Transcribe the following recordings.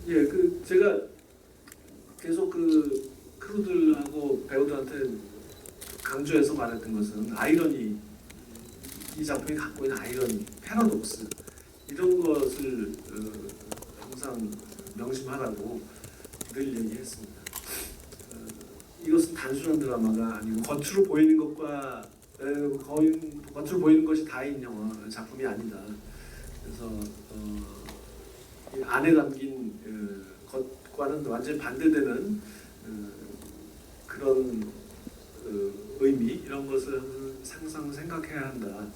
예, 그 제가 계속 그 크루들하고 배우들한테 강조해서 말했던 것은 아이러니, 이 작품이 갖고 있는 아이러니, 패러독스 이런 것을 항상 명심하라고 늘 얘기했습니다. 이것은 단순한 드라마가 아니고 겉으로 보이는 것과 거의 겉으로 보이는 것이 다인 영화 작품이 아니다. 그래서 이 안에 담긴 것과는 완전히 반대되는 그런 의미 이런 것을 항상 생각해야 한다.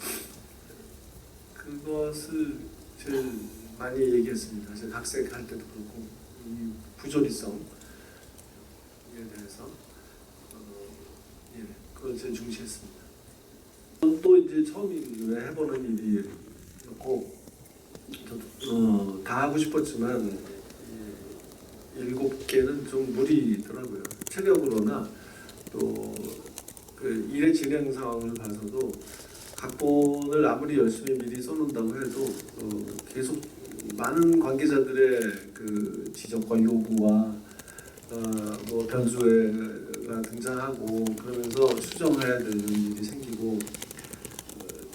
그것을 제일 많이 얘기했습니다. 제가 각색할 때도 그렇고 이 부조리성에 대해서 예, 그걸 제일 중시했습니다. 또 이제 처음 해보는 일이었고 다 하고 싶었지만 7개는 좀 무리더라고요. 체력으로나 또 그 일의 진행 상황을 봐서도 각본을 아무리 열심히 미리 써놓는다고 해도 계속 많은 관계자들의 그 지적과 요구와 뭐 변수가 등장하고 그러면서 수정해야 되는 일이 생기고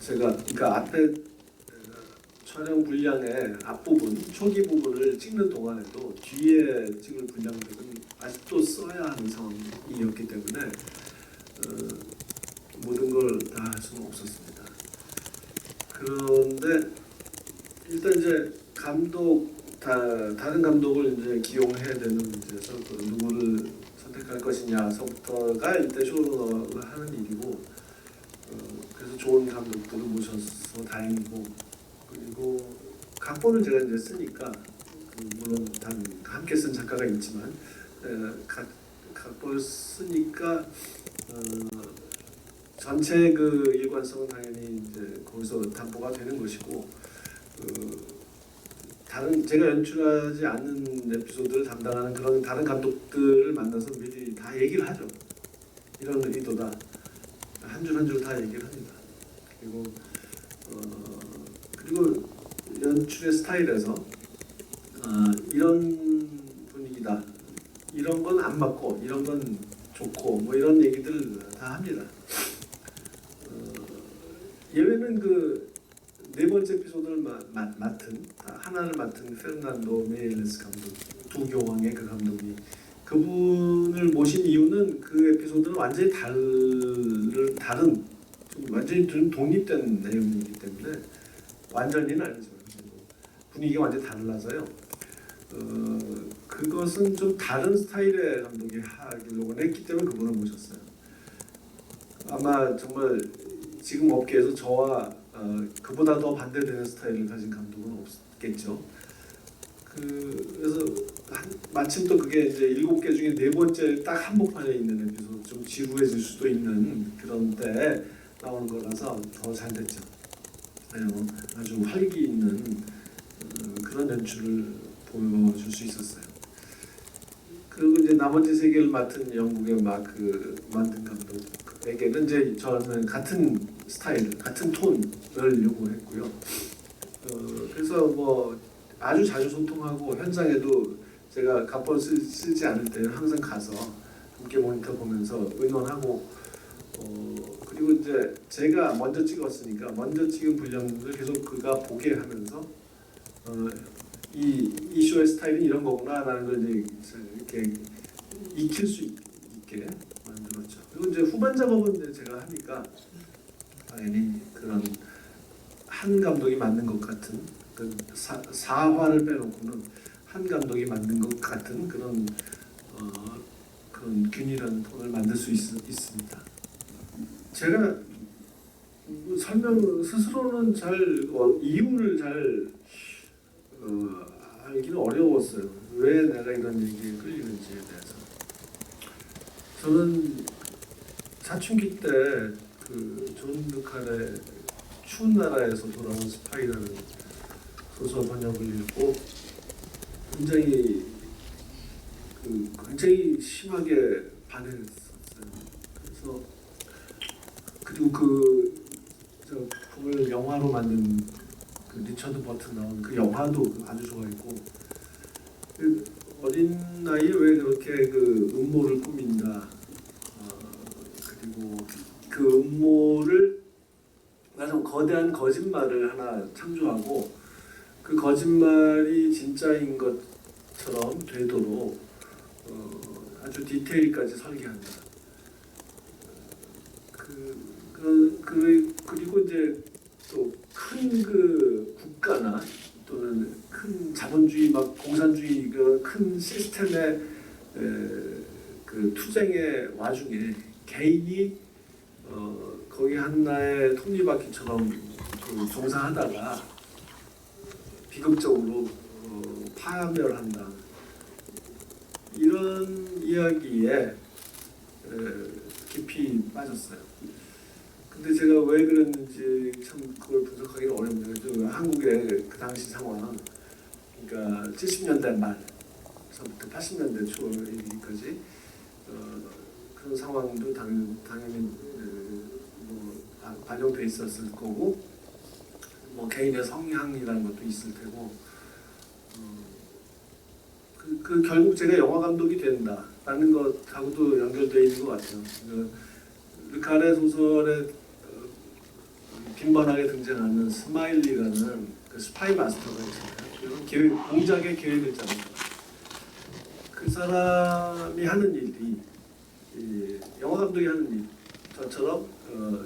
제가 그러니까 앞에 촬영 분량의 앞부분, 초기 부분을 찍는 동안에도 뒤에 찍을 분량들은 아직도 써야 하는 상황이었기 때문에 모든 걸 다 할 수는 없었습니다. 그런데 일단 이제 다른 감독을 이제 기용해야 되는 문제에서 누구를 선택할 것이냐서부터가 일단 쇼를 하는 일이고 그래서 좋은 감독들을 모셔서 다행이고 그리고 각본을 제가 이제 쓰니까 물론 함께 쓴 작가가 있지만 각본을 쓰니까 전체 그 일관성은 당연히 이제 거기서 담보가 되는 것이고 다른 제가 연출하지 않는 에피소드를 담당하는 그런 다른 감독들을 만나서 미리 다 얘기를 하죠. 이런 의도다. 한 줄 한 줄 다 얘기를 합니다. 그리고 연출의 스타일에서 이런 분위기다. 이런 건 안 맞고 이런 건 좋고 뭐 이런 얘기들 다 합니다. 예외는 그 네 번째 에피소드를 하나를 맡은 페르난도 메일레스 감독, 두 교황의 그 감독이 그분을 모신 이유는 그 에피소드는 완전히 다른 완전히 좀 독립된 내용이기 때문에 완전히는 아니죠. 분위기가 완전히 달라서요. 그것은 좀 다른 스타일의 감독이 하려고 했기 때문에 그분을 모셨어요. 아마 정말 지금 업계에서 저와 그보다 더 반대되는 스타일을 가진 감독은 없겠죠. 그래서 마침 또 그게 이제 7개 중에 4번째 딱 한복판에 있는 에피소드 좀 지루해질 수도 있는 그런 때 나오는 거라서 더 잘 됐죠. 아주 활기 있는 그런 연출을 보여줄 수 있었어요. 그리고 이제 나머지 3개를 맡은 영국의 마크 만든 감독에게는 이제 저는 같은 스타일, 같은 톤을 요구했고요. 그래서 뭐 아주 자주 소통하고 현장에도 제가 각본 쓰지 않을 때는 항상 가서 함께 모니터 보면서 의논하고 그리고 이제 제가 먼저 찍었으니까 먼저 찍은 분량을 계속 그가 보게 하면서 이 쇼의 스타일은 이런 거구나라는 걸 이제 이렇게 익힐 수 있게 만들었죠. 그리고 이제 후반 작업은 이제 제가 하니까 당연히 그런 한 감독이 만든 것 같은 그 사화를 빼놓고는 한 감독이 만든 것 같은 그런 균일한 톤을 만들 수 있습니다. 제가 스스로는 이유를 잘 알기는 어려웠어요. 왜 내가 이런 얘기에 끌리는지에 대해서. 저는 사춘기 때 그 존 르칼의 추운 나라에서 돌아온 스파이라는 소설 번역을 읽고 굉장히 심하게 반했었어요. 그래서 그리고 그걸 영화로 만든 그 리처드 버튼 나온 그 영화도 아주 좋아했고 어린 나이에 왜 그렇게 그 음모를 꾸민다. 그리고 그 음모를 아주 거대한 거짓말을 하나 창조하고 그 거짓말이 진짜인 것처럼 되도록 아주 디테일까지 설계한다. 그리고 이제 또 큰 그 국가나 또는 큰 자본주의 막 공산주의 그 큰 시스템의 그 투쟁의 와중에 개인이 거기 하나의 톱니바퀴처럼 그 종사하다가 비극적으로 파멸한다. 이런 이야기에 깊이 빠졌어요. 근데 제가 왜 그랬는지 참 그걸 분석하기는 어렵네요. 한국의 그 당시 상황, 그러니까 70년대 말부터 80년대 초까지 그런 상황도 당연히 뭐 반영돼 있었을 거고, 뭐 개인의 성향이라는 것도 있을 테고, 그 결국 제가 영화 감독이 된다라는 것하고도 연결되어 있는 것 같아요. 르카레 소설에 빈번하게 등장하는 스마일리라는 그 스파이 마스터가 있잖아요. 공작의 계획을 짜는 거. 그 사람이 하는 일이 영화 감독이 하는 일, 저처럼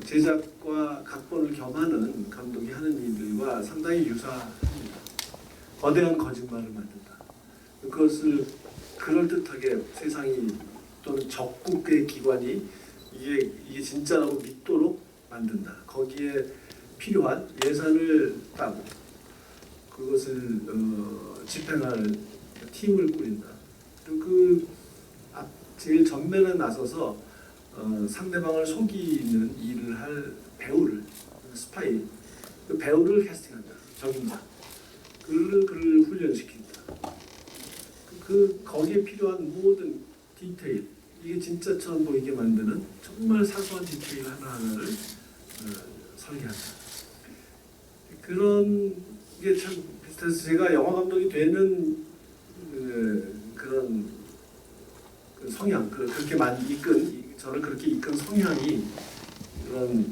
제작과 각본을 겸하는 감독이 하는 일들과 상당히 유사합니다. 거대한 거짓말을 만든다. 그것을 그럴듯하게 세상이 또는 적국의 기관이 이게 진짜라고 믿도록 만든다. 거기에 필요한 예산을 따고 그것을 집행할 팀을 꾸린다. 그리고 제일 전면에 나서서 상대방을 속이는 일을 할 배우를, 스파이, 그 배우를 캐스팅한다. 적임자. 그를 훈련시킨다. 거기에 필요한 모든 디테일, 이게 진짜처럼 보이게 만드는 정말 사소한 디테일 하나하나를 설계한다. 그런 게 참 비슷해서 제가 영화 감독이 되는 그런 그 성향, 그렇게 저를 그렇게 이끈 성향이 그런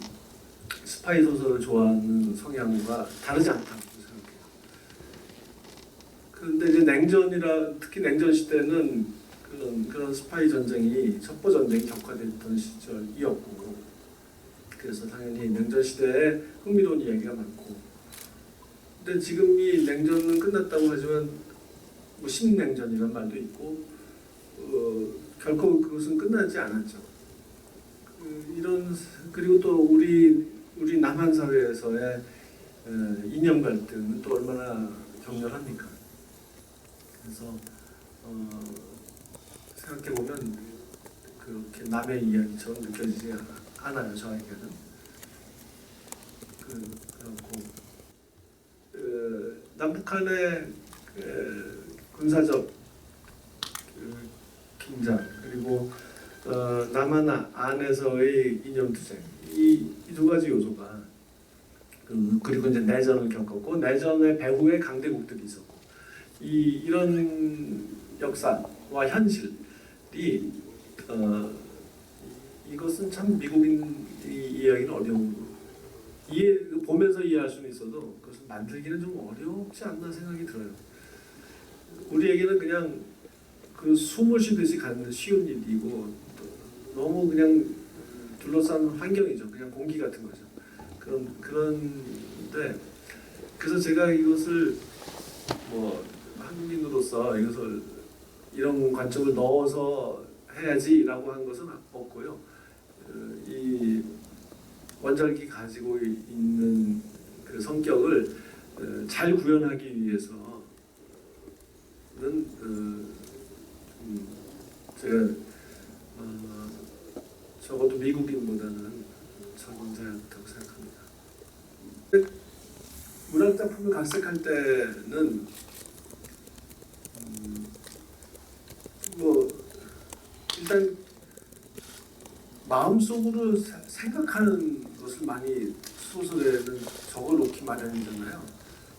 스파이 소설을 좋아하는 성향과 다르지 않다고 생각해요. 그런데 이제 특히 냉전 시대는 그런 스파이 전쟁이 첩보 전쟁이 격화됐던 시절이었고, 그래서 당연히 냉전 시대에 흥미로운 이야기가 많고, 근데 지금이 냉전은 끝났다고 하지만 뭐 신냉전이라는 말도 있고, 결코 그것은 끝나지 않았죠. 그리고 또 우리 남한 사회에서의 이념 갈등은 또 얼마나 격렬합니까? 그래서 생각해 보면 그렇게 남의 이야기처럼 느껴지지 않아요, 저에게는. 그렇고 남북한의 군사적 긴장, 그리고 남한 안에서의 이념투쟁, 이 두 가지 요소가 그리고 이제 내전을 겪었고, 내전의 배후에 강대국들이 있었고, 이런 역사와 현실이 이것은 참 미국인이 이해하기는 어려운, 보면서 이해할 수는 있어도 그것을 만들기는 좀 어렵지 않나 생각이 들어요. 우리에게는 그냥 그 숨을 쉬듯이 가는 쉬운 일이고, 너무 그냥 둘러싼 환경이죠. 그냥 공기 같은 거죠. 그런데 그래서 제가 이것을 뭐 한국인으로서 이것을 이런 관점을 넣어서 해야지라고 한 것은 없고요. 이 원작이 가지고 있는 그 성격을 잘 구현하기 위해서는 제가 적어도 미국인보다는 적임자였다고 생각합니다. 문학 작품을 각색할 때는 뭐 일단 마음속으로 생각하는 것을 많이 소설에는 적어놓기 마련이잖아요.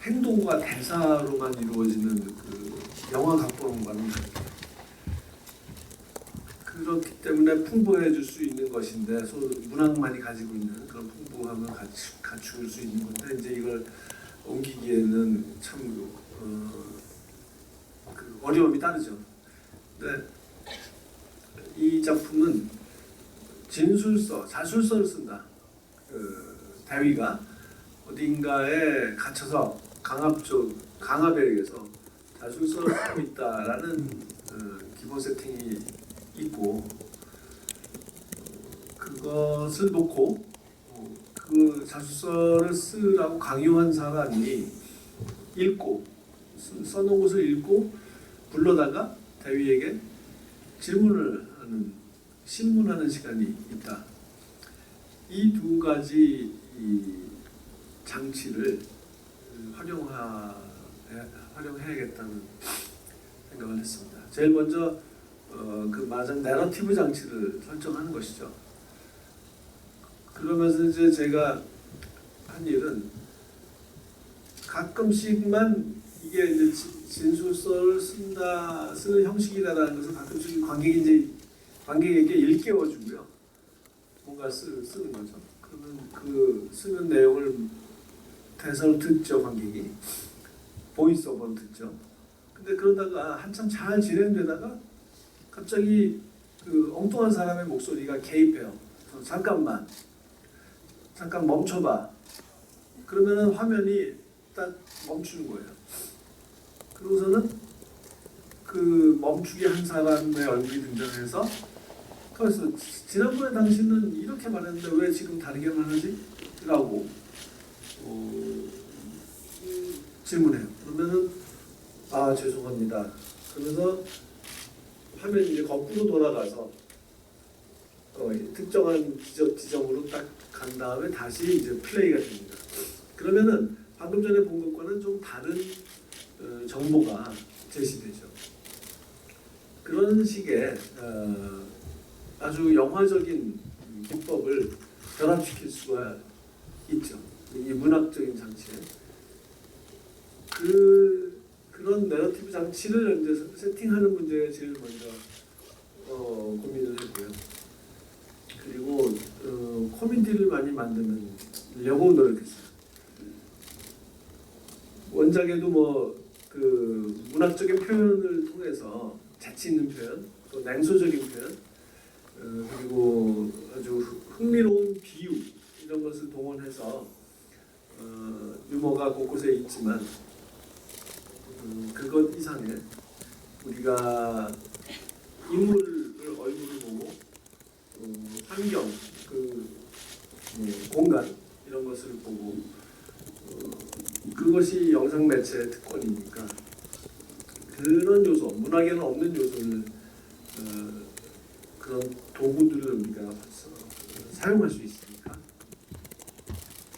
행동과 대사로만 이루어지는 그 영화 각본과는 다르게 그렇기 때문에 풍부해 줄 수 있는 것인데 문학만이 가지고 있는 그런 풍부함을 갖출 수 있는 건데 이제 이걸 옮기기에는 참 그 어려움이 따르죠. 근데 이 작품은 진술서, 자술서를 쓴다. 대위가 어딘가에 갇혀서 강압에 의해서 자술서를 쓰고 있다라는 기본 세팅이 있고 그것을 놓고 그 자술서를 쓰라고 강요한 사람이 읽고 써놓은 것을 읽고 불러다가 대위에게 질문을 하는 신문하는 시간이 있다. 이 두 가지 이 장치를 활용해야겠다는 생각을 했습니다. 제일 먼저 그 마장 내러티브 장치를 설정하는 것이죠. 그러면서 이제 제가 한 일은 가끔씩만 이게 이제 진술서를 쓰는 형식이다라는 것을 가끔씩 관객에게 일깨워주고요. 뭔가 쓰는 거죠. 그러면 그 쓰는 내용을 대사로 듣죠, 관객이. 보이스오버로 듣죠. 근데 그러다가 한참 잘 진행되다가 갑자기 그 엉뚱한 사람의 목소리가 개입해요. 잠깐 멈춰봐. 그러면은 화면이 딱 멈추는 거예요. 그러고서는 그 멈추게 한 사람의 얼굴이 등장해서 그래서 지난번에 당신은 이렇게 말했는데 왜 지금 다르게 말하지? 라고 질문해요. 그러면은 아 죄송합니다. 그러면서 화면이 이제 거꾸로 돌아가서 특정한 지점으로 딱 간 다음에 다시 이제 플레이가 됩니다. 그러면은 방금 전에 본 것과는 좀 다른 정보가 제시되죠. 그런 식의 아주 영화적인 기법을 결합시킬 수가 있죠. 이 문학적인 장치에 그런 내러티브 장치를 이제 세팅하는 문제에 제일 먼저 고민을 했고요. 그리고 코미디를 많이 만들려고 노력했어요. 원작에도 뭐 그 문학적인 표현을 통해서 재치 있는 표현, 또 냉소적인 표현, 그리고 아주 흥미로운 비유 이런 것을 동원해서 유머가 곳곳에 있지만 그것 이상의 우리가 인물을 얼굴을 보고 환경, 공간 이런 것을 보고 그것이 영상 매체의 특권이니까 그런 요소, 문학에는 없는 요소를 그런 도구들을 우리가 사용할 수 있으니까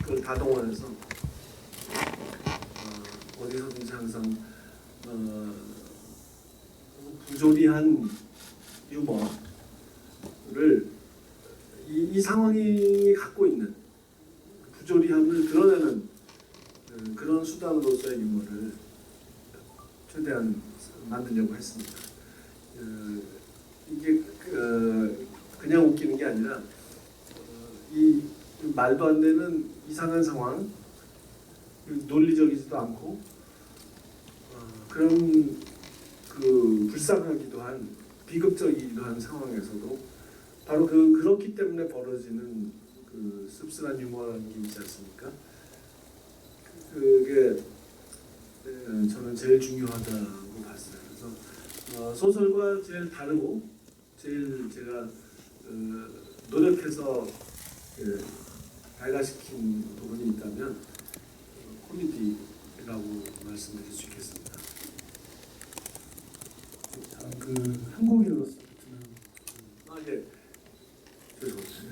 그걸 다 동원해서 어디서든지 항상 부조리한 유머를 이 상황이 갖고 있는 부조리함을 드러내는 그런 수단으로서의 유머를 최대한 만들려고 했습니다. 이게 그냥 웃기는 게 아니라 이 말도 안 되는 이상한 상황, 논리적이지도 않고 그런 그 불쌍하기도 한 비극적이기도 한 상황에서도 바로 그렇기 때문에 벌어지는 그 씁쓸한 유머라는 게 있지 않습니까? 그게 저는 제일 중요하다고 봤어요. 그래서 소설과 제일 다르고 제일 제가 노력해서 발가시킨 부분이 있다면 코미디라고 말씀드릴 수 있겠습니다. 그 한국인으로서 예. 죄송합니다.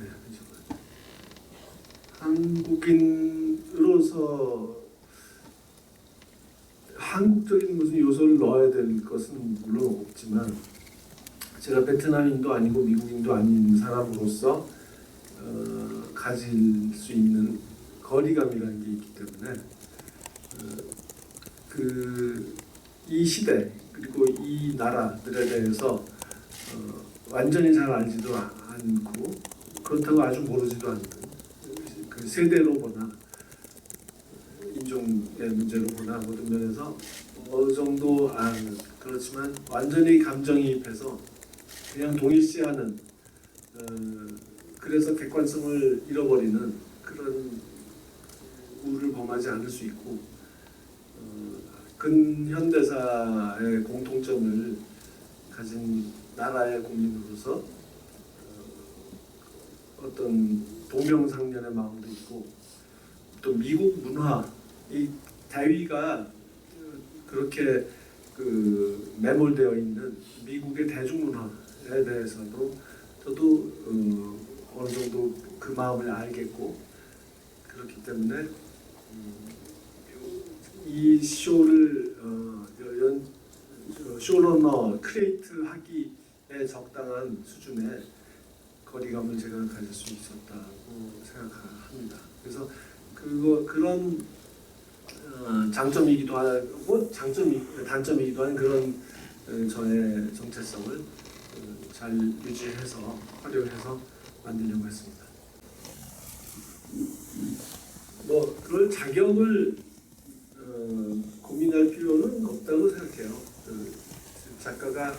한국인으로서 한국적인 무슨 요소를 넣어야 될 것은 물론 없지만 제가 베트남인도 아니고 미국인도 아닌 사람으로서 가질 수 있는 거리감이라는 게 있기 때문에 이 시대 그리고 이 나라들에 대해서 완전히 잘 알지도 않고 그렇다고 아주 모르지도 않는 그 세대로 보나 인종의 문제로 보나 모든 면에서 어느 정도 아는, 그렇지만 완전히 감정이입해서 그냥 동일시하는 그래서 객관성을 잃어버리는 그런 우를 범하지 않을 수 있고 근현대사의 공통점을 가진 나라의 국민으로서 어떤 동병상련의 마음도 있고 또 미국 문화 이 대위가 그렇게 그 매몰되어 있는 미국의 대중문화에 대해서도 저도 어느 정도 그 마음을 알겠고 그렇기 때문에 이 쇼를 쇼러너 크리에이트 하기에 적당한 수준의 거리감을 제가 가질 수 있었다고 생각합니다. 그래서 그런 장점이기도 하고 단점이기도 한 그런 저의 정체성을 잘 유지해서 활용해서 만들려고 했습니다. 뭐 그럴 자격을 고민할 필요는 없다고 생각해요. 작가가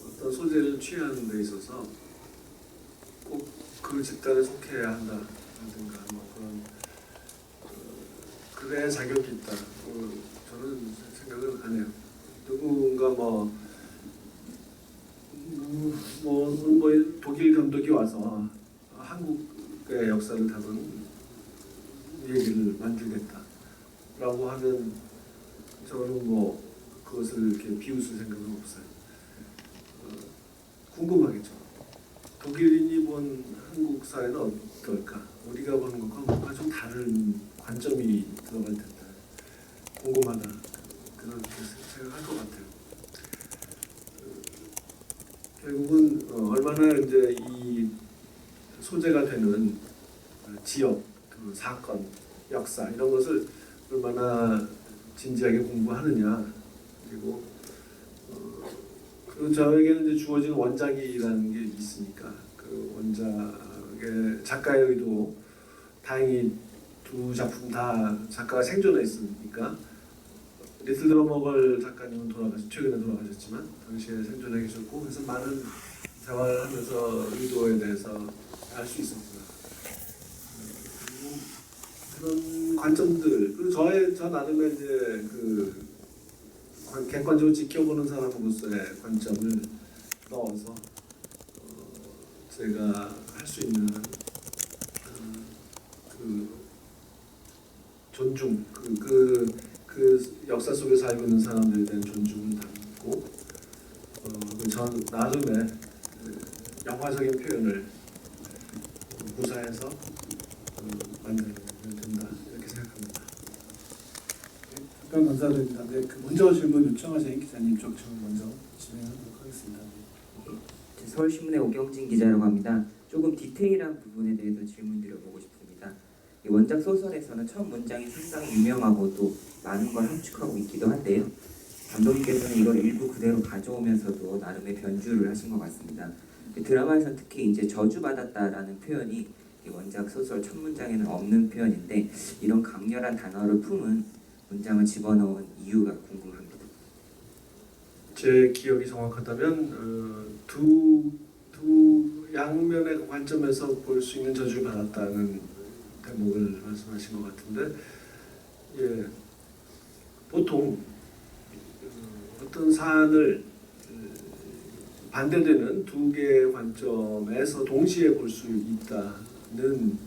어떤 소재를 취하는 데 있어서 꼭 그 집단에 속해야 한다든가 뭐 그런 그래야 자격이 있다. 저는 생각은 안 해요. 누군가 뭐 독일 감독이 와서 한국의 역사를 다룬 얘기를 만들겠다라고 하면 저는 뭐 그것을 이렇게 비웃을 생각은 없어요. 궁금하겠죠. 독일인이 본 한국 사회는 어떨까? 우리가 보는 것과 뭔가 좀 다른 관점이 들어갈 텐데 궁금하다. 그렇게 생각할 것 같아요. 결국은 얼마나 이제 이 소재가 되는 지역, 그 사건, 역사 이런 것을 얼마나 진지하게 공부하느냐 그리고 저에게는 이제 주어진 원작이라는 게 있으니까 그 원작의 작가의 의도 다행히 두 작품 다 작가가 생존해 있으니까 리틀 드러머걸 작가님은 최근에 돌아가셨지만 당시에 생존해 계셨고 그래서 많은 대화를 하면서 의도에 대해서 알 수 있었구나. 그런 관점들 그리고 저 나름의 이제 그 객관적으로 지켜보는 사람으로서의 관점을 넣어서 제가 할 수 있는 그 존중 그 역사 속에 살고 있는 사람들에 대한 존중을 담고 전 나름의 영화적인 표현을 구사해서 만들면 된다 이렇게 생각합니다. 답변 감사드립니다. 네, 그 먼저 질문 요청하신 기자님 쪽 질문 먼저 진행하도록 하겠습니다. 서울신문의 오경진 기자라고 합니다. 조금 디테일한 부분에 대해서 질문 드려보고 싶습니다. 이 원작 소설에서는 첫 문장이 상당히 유명하고 또 많은 걸 함축하고 있기도 한데요. 감독님께서는 이걸 일부 그대로 가져오면서도 나름의 변주를 하신 것 같습니다. 드라마에서 특히 이제 저주받았다라는 표현이 이 원작 소설 첫 문장에는 없는 표현인데 이런 강렬한 단어를 품은 문장을 집어넣은 이유가 궁금합니다. 제 기억이 정확하다면 두 양면의 관점에서 볼 수 있는 저주를 받았다는 대목을 말씀하신 것 같은데, 예, 보통 어떤 사안을 반대되는 두 개의 관점에서 동시에 볼 수 있다는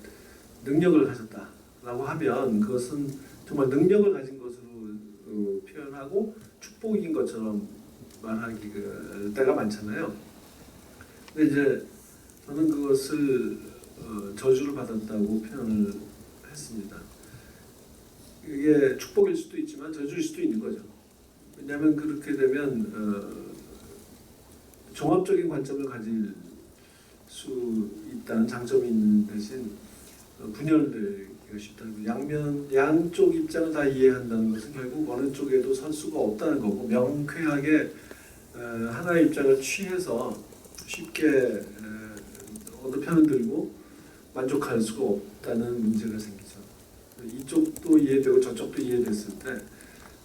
능력을 가졌다라고 하면 그것은 정말 능력을 가진 것으로 표현하고 축복인 것처럼 말하기 때가 많잖아요. 근데 이제 저는 그것을 저주를 받았다고 표현을 했습니다. 이게 축복일 수도 있지만 저주일 수도 있는 거죠. 왜냐하면 그렇게 되면 종합적인 관점을 가질 수 있다는 장점이 있는 대신 분열되기가 쉽다는 양쪽 입장을 다 이해한다는 것은 결국 어느 쪽에도 설 수가 없다는 거고 명쾌하게 하나의 입장을 취해서 쉽게 어느 편을 들고 만족할 수가 없다는 문제가 생기죠. 이쪽도 이해되고 저쪽도 이해됐을 때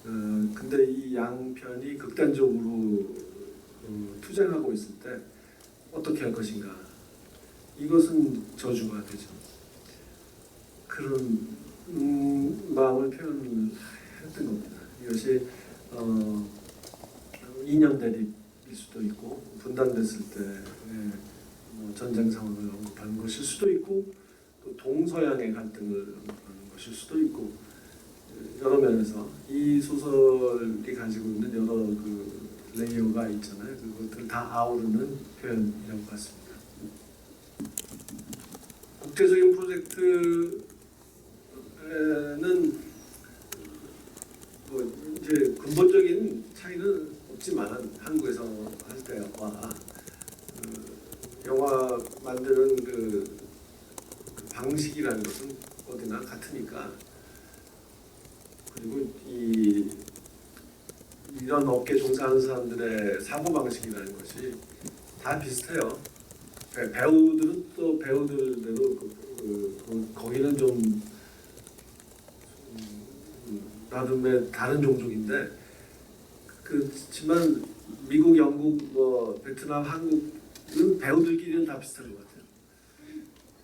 근데 이 양편이 극단적으로 투쟁하고 있을 때 어떻게 할 것인가, 이것은 저주가 되죠. 그런 마음을 표현했던 겁니다. 이것이 이념 대립일 수도 있고 분단됐을 때 전쟁 상황을 언급하는 것일 수도 있고 또 동서양의 갈등을 언급하는 것일 수도 있고 여러 면에서 이 소설이 가지고 있는 여러 그 레이어가 있잖아요. 그것들을 다 아우르는 표현이라고 봤습니다. 국제적인 프로젝트는 뭐 이제 근본적인 차이는 없지만 한국에서 할 때와 영화 만드는 그 방식이라는 것은 어디나 같으니까, 그리고 이런 업계 종사하는 사람들의 사고 방식이라는 것이 다 비슷해요. 배우들은 또 배우들대로 거기는 좀 나름의 다른 종족인데, 그렇지만 미국, 영국, 뭐 베트남, 한국은 배우들끼리는 다 비슷한 것 같아요.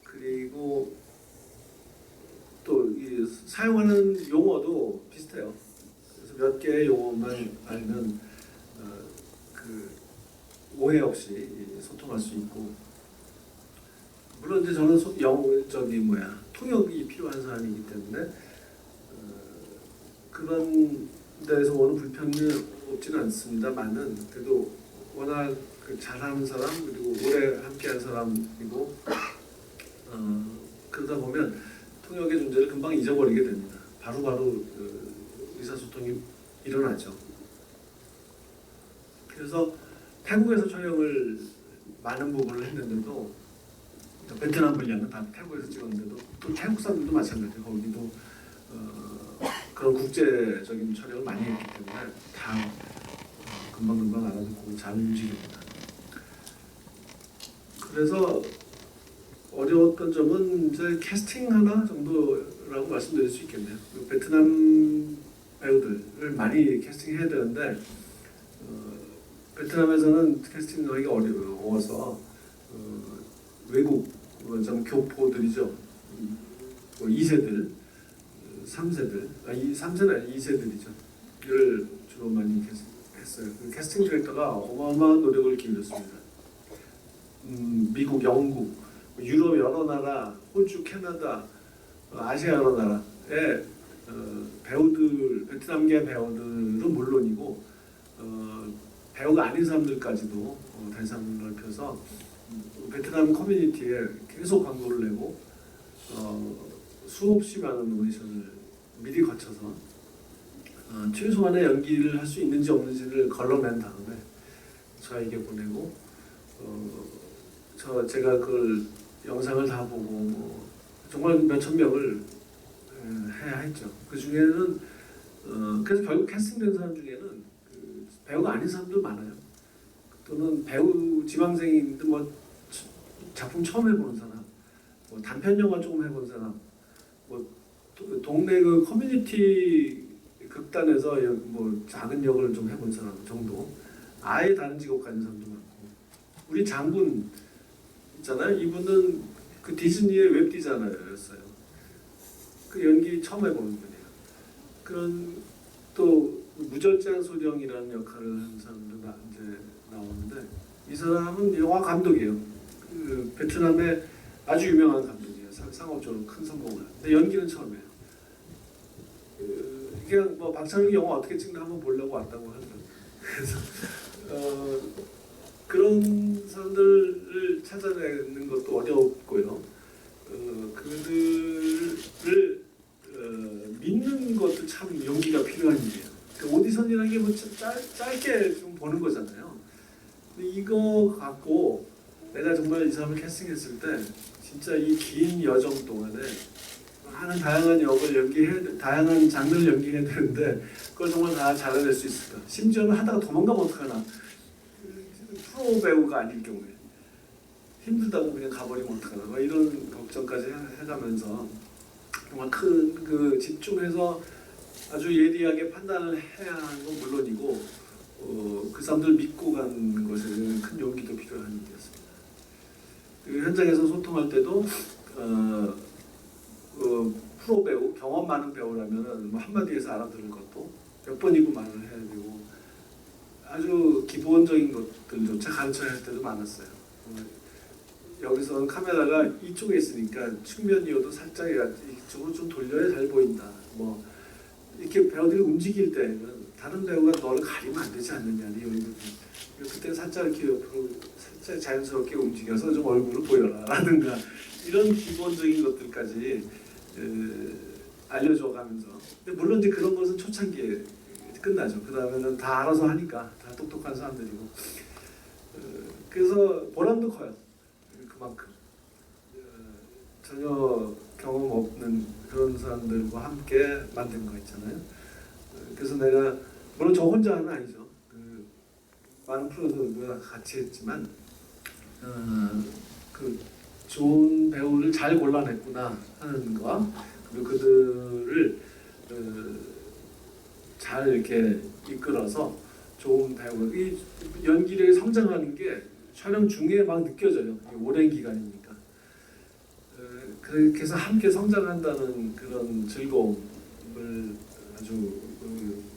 그리고 또 이 사용하는 용어도 비슷해요. 그래서 몇 개의 용어만 알면 그 오해 없이 소통할 수 있고, 물론 이제 저는 통역이 필요한 사람이기 때문에 그런 데에서 오는 불편이 없지는 않습니다만은, 그래도 워낙 잘하는 사람 그리고 오래 함께한 사람이고 그러다 보면 통역의 존재를 금방 잊어버리게 됩니다. 바로바로 의사소통이 일어나죠. 그래서 태국에서 촬영을 많은 부분을 했는데도, 베트남 분량은 다 태국에서 찍었는데도 또 태국 사람들도 마찬가지예요. 거기도 그런 국제적인 촬영을 많이 했기 때문에 다 금방금방 알아듣고 잘 움직입니다. 그래서 어려웠던 점은 이제 캐스팅 하나 정도라고 말씀드릴 수 있겠네요. 베트남 배우들을 많이 캐스팅해야 되는데 베트남에서는 캐스팅하기가 어려워서 외국 좀 교포들이죠. 2세들, 3세들, 3세는 아니 2세들이죠. 를 주로 많이 했어요. 그 캐스팅 디렉터가 어마어마한 노력을 기울였습니다. 미국, 영국, 유럽 여러 나라, 호주, 캐나다, 아시아 여러 나라의 배우들, 베트남계 배우들은 물론이고 배우가 아닌 사람들까지도 대상을 넓혀서 베트남 커뮤니티에 계속 광고를 내고 수없이 많은 오디션을 미리 거쳐서 최소한의 연기를 할 수 있는지 없는지를 걸러낸 다음에 저에게 보내고 제가 그 영상을 다 보고 정말 몇천 명을 해야 했죠. 그 중에는 그래서 결국 캐스팅된 사람 중에는 배우가 아닌 사람도 많아요. 또는 배우 지망생인데 뭐 작품 처음 해보는 사람, 뭐 단편 영화 조금 해본 사람, 뭐 동네 그 커뮤니티 극단에서 뭐 작은 역을 좀 해본 사람 정도, 아예 다른 직업 가진 사람도 많고, 우리 장군 있잖아요. 이분은 그 디즈니의 웹 디자이너였어요. 그 연기 처음 해보는 분이에요. 그런 또 무절제한 소령이라는 역할을 한 사람도 이제 나오는데, 이 사람은 영화 감독이에요. 그 베트남의 아주 유명한 감독이에요. 상업적으로 큰 성공을. 근데 연기는 처음이에요. 그냥 뭐 박찬욱이 영화 어떻게 찍나 한번 보려고 왔다고 하죠. 그래서 그런 사람들을 찾아내는 것도 어렵고요. 그들을 믿는 것도 참 용기가 필요한 일이에요. 그 오디션이라는 게 뭐 짧게 좀 보는 거잖아요. 근데 이거 갖고 내가 정말 이 사람을 캐스팅했을 때 진짜 이 긴 여정 동안에 많은 다양한 역을 다양한 장르를 연기해야 되는데 그걸 정말 다 잘해낼 수 있을까? 심지어는 하다가 도망가면 어떡하나? 프로 배우가 아닐 경우에. 힘들다고 그냥 가버리면 어떡하나 뭐 이런 걱정까지 해가면서 정말 큰 그 집중해서 아주 예리하게 판단을 해야 하는 건 물론이고 그 사람들 믿고 가는 것에 대한 큰 용기도 필요한 일이었습니다. 그 현장에서 소통할 때도 프로 배우, 경험 많은 배우라면은 뭐 한마디에서 알아들을 것도 몇 번이고 말을 해야 되고 아주 기본적인 것들조차 가르쳐야 할 때도 많았어요. 여기서는 카메라가 이쪽에 있으니까 측면이어도 살짝 이쪽으로 좀 돌려야 잘 보인다. 뭐 이렇게 배우들이 움직일 때는 다른 배우가 너를 가리면 안 되지 않느냐, 네 얼굴. 그때 살짝 이렇게 옆으로 살짝 자연스럽게 움직여서 좀 얼굴을 보여라라든가 이런 기본적인 것들까지 알려줘가면서. 근데 물론 이제 그런 것은 초창기에 끝나죠. 그 다음에는 다 알아서 하니까 다 똑똑한 사람들이고. 그래서 보람도 커요. 그만큼 전혀 경험 없는 그런 사람들과 함께 만든 거 있잖아요. 그래서 내가 물론 저 혼자는 아니죠. 그 많은 프로들과 같이 했지만 그 좋은 배우를 잘 골라냈구나 하는 거 그리고 그들을 잘 이렇게 이끌어서 좋은 배우 이 연기력이 성장하는 게 촬영 중에 막 느껴져요. 오랜 기간이니까. 그렇게 해서 함께 성장한다는 그런 즐거움을 아주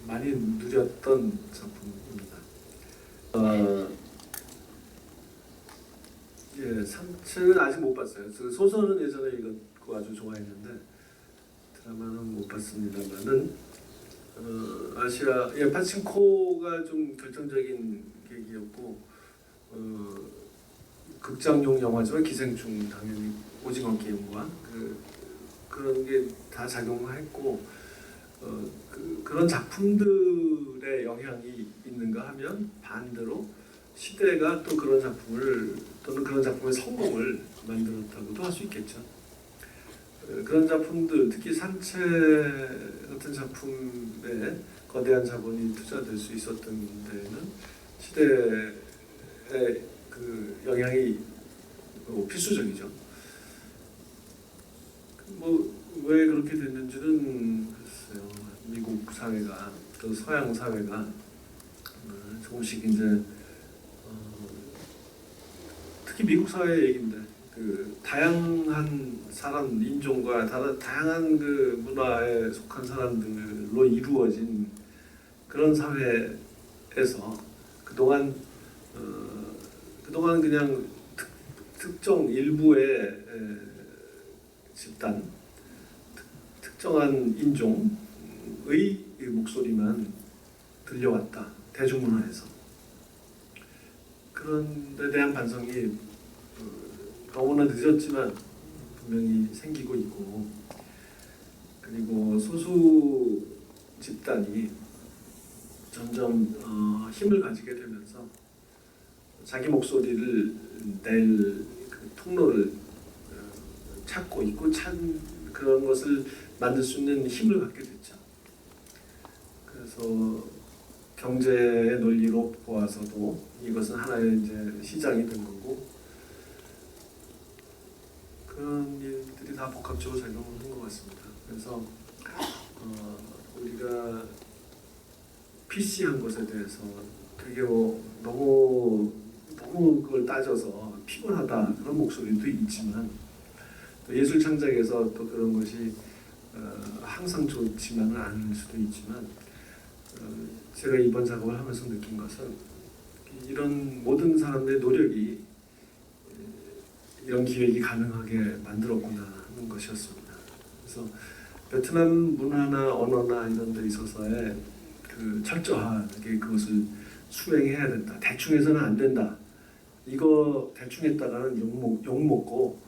많이 누렸던 작품입니다. 예, 상체는 아직 못 봤어요. 소설은 예전에 읽었고 아주 좋아했는데 드라마는 못 봤습니다만은 아시아 파친코가 좀 결정적인 계기였고 극장용 영화지만 기생충 당연히 오징어 게임과 그런 게 다 작용했고 그런 작품들의 영향이 있는가 하면 반대로 시대가 또 그런 작품을 또는 그런 작품의 성공을 만들었다고도 할 수 있겠죠. 그런 작품들 특히 산채 같은 작품에 거대한 자본이 투자될 수 있었던 데는 시대의 그 영향이 필수적이죠. 뭐 왜 그렇게 됐는지는 글쎄요. 미국 사회가 또 서양 사회가 조금씩 이제 특히 미국 사회 얘기인데 그 다양한 사람 인종과 다양한 그 문화에 속한 사람들로 이루어진 그런 사회에서 그동안 그냥 특정 일부의 집단 특정한 인종의 목소리만 들려왔다 대중문화에서 그런 데 대한 반성이 너무나 늦었지만 분명히 생기고 있고 그리고 소수 집단이 점점 힘을 가지게 되면서 자기 목소리를 낼 그 통로를 찾고 있고 그런 것을 만들 수 있는 힘을 갖게 됐죠. 그래서 경제의 논리로 보아서도 이것은 하나의 이제 시장이 된 거고 그런 일들이 다 복합적으로 작용한 것 같습니다. 그래서 우리가 PC한 것에 대해서 되게 너무 그걸 따져서 피곤하다 그런 목소리도 있지만 또 예술 창작에서 또 그런 것이 항상 좋지만은 않을 수도 있지만 제가 이번 작업을 하면서 느낀 것은 이런 모든 사람들의 노력이 이런 기획이 가능하게 만들었구나 하는 것이었습니다. 그래서 베트남 문화나 언어나 이런 데 있어서의 그 철저하게 그것을 수행해야 된다. 대충 해서는 안 된다. 이거 대충 했다가는 욕먹고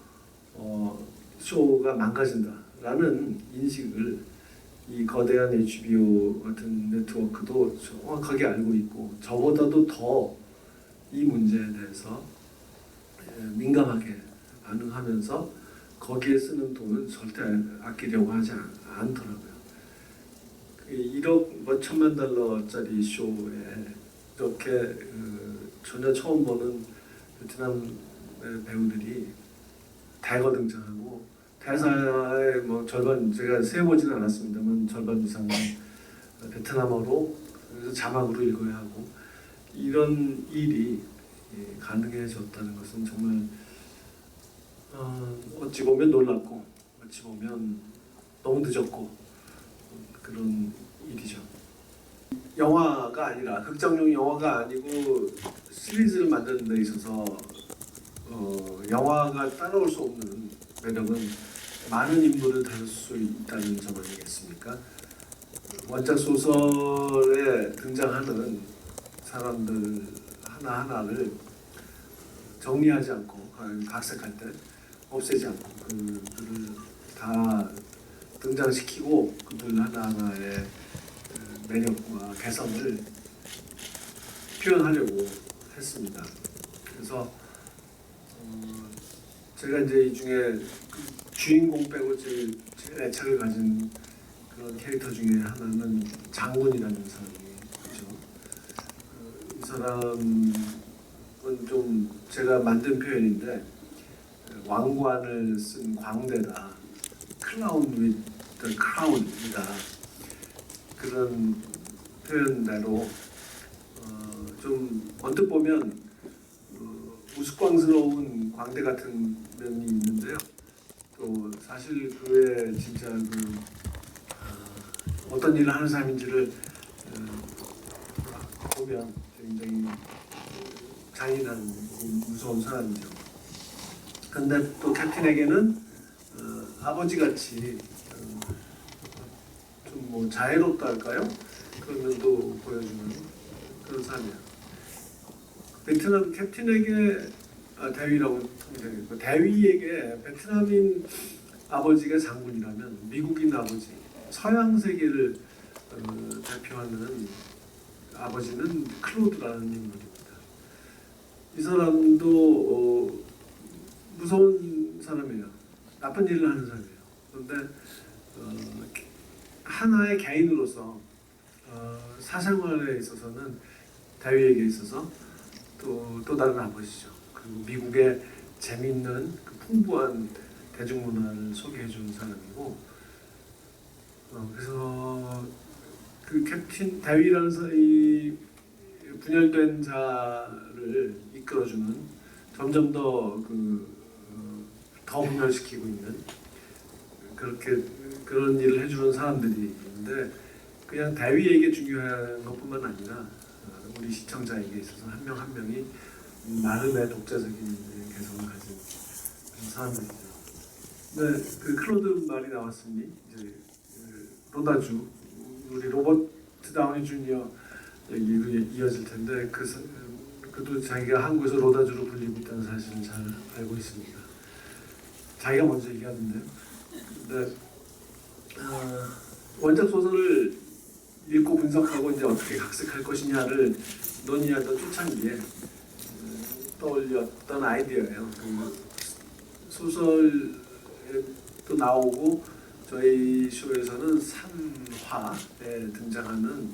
쇼가 망가진다라는 인식을 이 거대한 HBO 같은 네트워크도 정확하게 알고 있고 저보다도 더 이 문제에 대해서 민감하게 반응하면서 거기에 쓰는 돈은 절대 아끼려고 하지 않더라고요. 1억 몇 천만 달러짜리 쇼에 이렇게 전혀 처음 보는 베트남 배우들이 대거 등장하고 대사의 뭐 절반 제가 세어보지는 않았습니다만 절반 이상은 베트남어로 그래서 자막으로 읽어야 하고 이런 일이 가능해졌다는 것은 정말 어찌 보면 놀랍고 어찌 보면 너무 늦었고 그런 일이죠. 영화가 아니라 극장용 영화가 아니고 시리즈를 만드는 데 있어서 영화가 따라올 수 없는 매력은 많은 인물을 다룰 수 있다는 점 아니겠습니까? 원작 소설에 등장하는 사람들 하나하나를 정리하지 않고 각색할 때 없애지 않고 그들을 다 등장시키고 그들 하나하나의 매력과 개성을 표현하려고 했습니다. 그래서 제가 이제 이 중에 그 주인공 빼고 제일 애착을 가진 그런 캐릭터 중에 하나는 장군이라는 사람이죠. 이 사람은 좀 제가 만든 표현인데 왕관을 쓴 광대다, 크라운 with the crown이다 그런 표현대로 좀 언뜻 보면 우스꽝스러운 광대 같은 면이 있는데요. 또 사실 그의 진짜 어떤 일을 하는 사람인지를 보면 굉장히 잔인한 무서운 사람이죠. 근데 또 캡틴에게는 아버지같이 좀 뭐 자애롭다 할까요? 그런 면도 보여주는 그런 사람이에요. 베트남 캡틴에게 대위라고 되겠고 대위에게 베트남인 아버지가 장군이라면 미국인 아버지 서양 세계를 대표하는 아버지는 클로드라는 인물입니다. 이 사람도 무서운 사람이에요. 나쁜 일을 하는 사람이에요. 그런데 하나의 개인으로서 사생활에 있어서는 대위에게 있어서 또 다른 아버지죠. 그리고 미국의 재미있는 그 풍부한 대중문화를 소개해주는 사람이고 그래서 그 캡틴 대위라는 이 분열된 자를 이끌어주는 점점 더 더 분열시키고 있는 그런 일을 해주는 사람들이 있는데 그냥 대위에게 중요한 것뿐만 아니라 우리 시청자에게 있어서 한 명 한 명이 나름의 독자적인 개성을 가진 그런 사람들이죠. 네, 그 클로드 말이 나왔으니 이제 로다주 우리 로버트 다우니 주니어 얘기로 이어질 텐데 그도 자기가 한국에서 로다주로 불리고 있다는 사실을 잘 알고 있습니다. 자기가 먼저 얘기하던데요. 근데 원작 소설을 읽고 분석하고 이제 어떻게 각색할 것이냐를 논의하던 초창기에 떠올렸던 아이디어예요. 그 소설에도 나오고 저희 쇼에서는 3화에 등장하는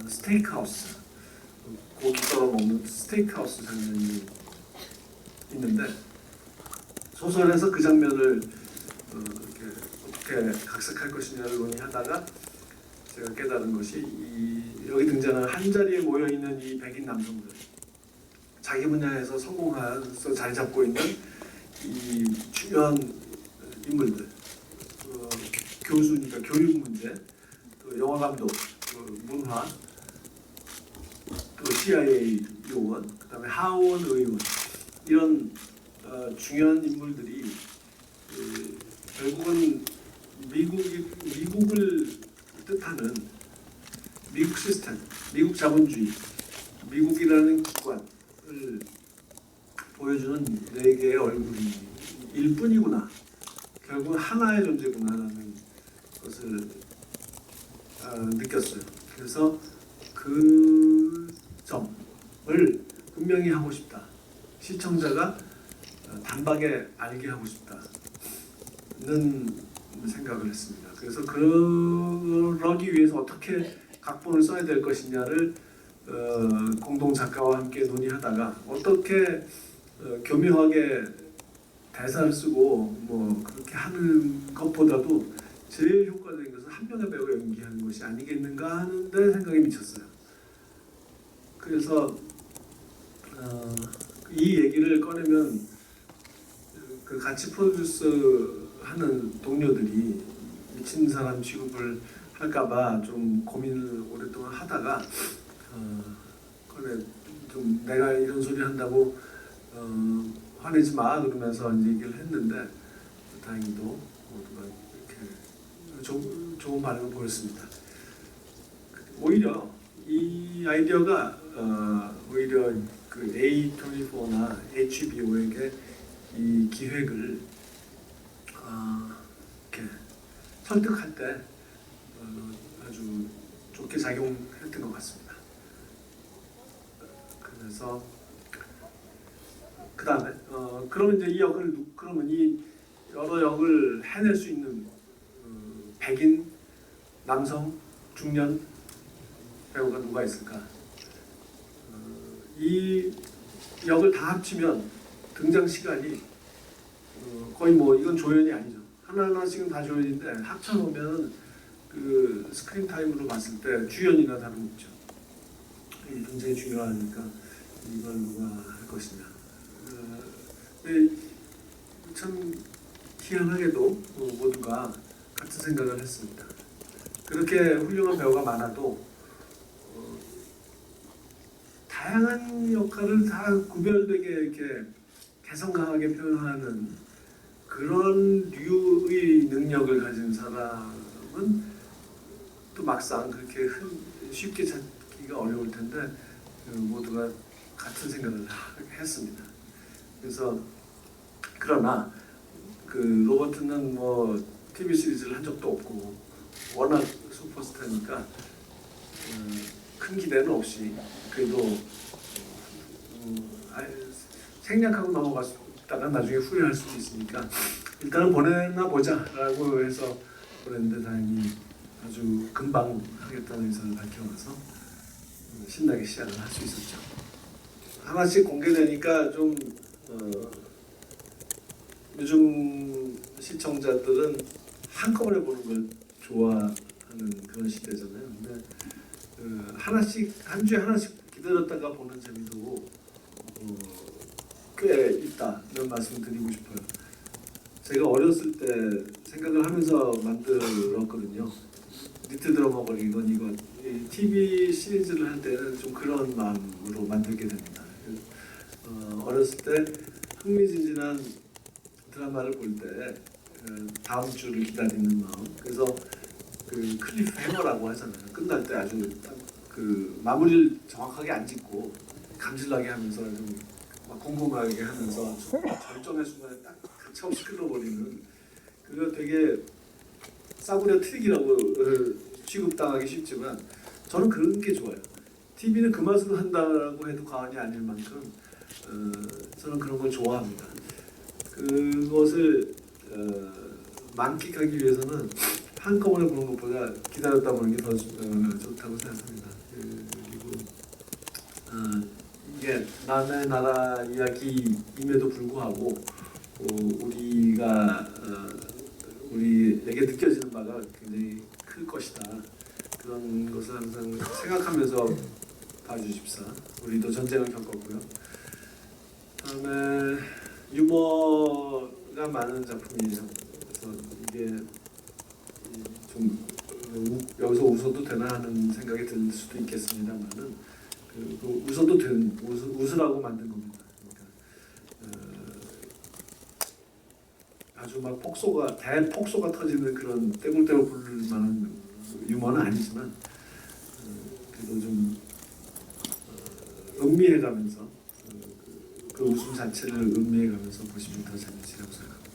스테이크하우스, 고기 썰어 먹는 스테이크하우스 장면이 있는데 소설에서 그 장면을 어떻게 각색할 것이냐를 논의하다가 제가 깨달은 것이 여기 등장하는 한 자리에 모여 있는 이 백인 남성들, 자기 분야에서 성공해서 자리 잡고 있는 이 중요한 인물들, 교수니까 교육 문제, 또 영화 감독, 문화, 또 CIA 요원, 그다음에 하원 의원 이런 중요한 인물들이 결국은 미국을 뜻하는 미국 시스템, 미국 자본주의, 미국이라는 기관을 보여주는 네 개의 얼굴일 뿐이구나. 결국은 하나의 존재구나라는 것을 느꼈어요. 그래서 그 점을 분명히 하고 싶다. 시청자가 단박에 알게 하고 싶다는 생각을 했습니다. 그래서 그러기 위해서 어떻게 각본을 써야 될 것이냐를 공동 작가와 함께 논의하다가 어떻게 교묘하게 대사를 쓰고 뭐 그렇게 하는 것보다도 제일 효과적인 것은 한 명의 배우가 연기하는 것이 아니겠는가 하는데 생각이 미쳤어요. 그래서 이 얘기를 꺼내면 그 같이 프로듀스 하는 동료들이 미친 사람 취급을 할까봐 좀 고민을 오랫동안 하다가 그래 좀 내가 이런 소리 한다고 화내지 마 그러면서 이제 얘기를 했는데 다행히도 모두가 이렇게 좋은 반응을 보였습니다. 오히려 이 아이디어가 오히려 그 A24나 HBO에게 이 기획을 이렇게 설득할 때 아주 좋게 작용했던 것 같습니다. 그래서 그 다음에 그러면 이제 이 역을 그러면 이 여러 역을 해낼 수 있는 백인 남성 중년 배우가 누가 있을까? 이 역을 다 합치면 등장 시간이 거의 뭐 이건 조연이 아니죠. 하나하나씩은 다 조연인데 합쳐놓으면 그 스크린 타임으로 봤을 때 주연이나 다름없죠. 이 굉장히 중요하니까 이걸 누가 할 것이냐. 참 희한하게도 모두가 같은 생각을 했습니다. 그렇게 훌륭한 배우가 많아도 다양한 역할을 다 구별되게 이렇게 개성 강하게 표현하는 그런 류의 능력을 가진 사람은 또 막상 그렇게 쉽게 찾기가 어려울 텐데 모두가 같은 생각을 했습니다. 그래서 그러나 그 로버트는 뭐 TV 시리즈를 한 적도 없고 워낙 슈퍼스타니까 큰 기대는 없이 그래도 생략하고 넘어갔다가 나중에 후회할 수도 있으니까 일단은 보내나 보자라고 해서 보냈는데 다행히 아주 금방 하겠다는 의사를 밝혀놔서 신나게 시작을 할 수 있었죠. 하나씩 공개되니까 좀 요즘 시청자들은 한꺼번에 보는 걸 좋아하는 그런 시대잖아요. 근데 하나씩 한 주에 하나씩 기다렸다가 보는 재미도 꽤 있다는 말씀 드리고 싶어요. 제가 어렸을 때 생각을 하면서 만들었거든요. 니트 드러머 걸리건 이건 TV 시리즈를 할 때는 좀 그런 마음으로 만들게 됩니다. 어렸을 때 흥미진진한 드라마를 볼 때 다음 주를 기다리는 마음. 그래서 그 클리프 해머라고 하잖아요. 끝날 때 아주 그 마무리를 정확하게 안 짓고 감질나게 하면서 좀 막 궁금하게 하면서 절정의 순간에 딱 가차없이 끌어버리는 그거 되게 싸구려 트릭이라고 취급당하기 쉽지만 저는 그런 게 좋아요. TV는 그 맛으로 한다고 해도 과언이 아닐 만큼 저는 그런 걸 좋아합니다. 그것을 만끽하기 위해서는 한꺼번에 보는 것보다 기다렸다 보는 게 더 좋다고 생각합니다. 그리고 이게 남의 나라 이야기임에도 불구하고 우리에게 느껴지는 바가 굉장히 클 것이다. 그런 것을 항상 생각하면서 봐주십사. 우리도 전쟁을 겪었고요. 다음에 유머가 많은 작품이에요. 그래서 이게 좀 여기서 웃어도 되나 하는 생각이 들 수도 있겠습니다만은 웃어도 웃으라고 만든 겁니다. 그러니까 아주 막 대폭소가 터지는 그런 떼굴떼굴 부를 만한 유머는 아니지만 그래도 좀 음미해가면서 그 웃음 자체를 음미해가면서 보시면 더 재밌으리라고 생각합니다.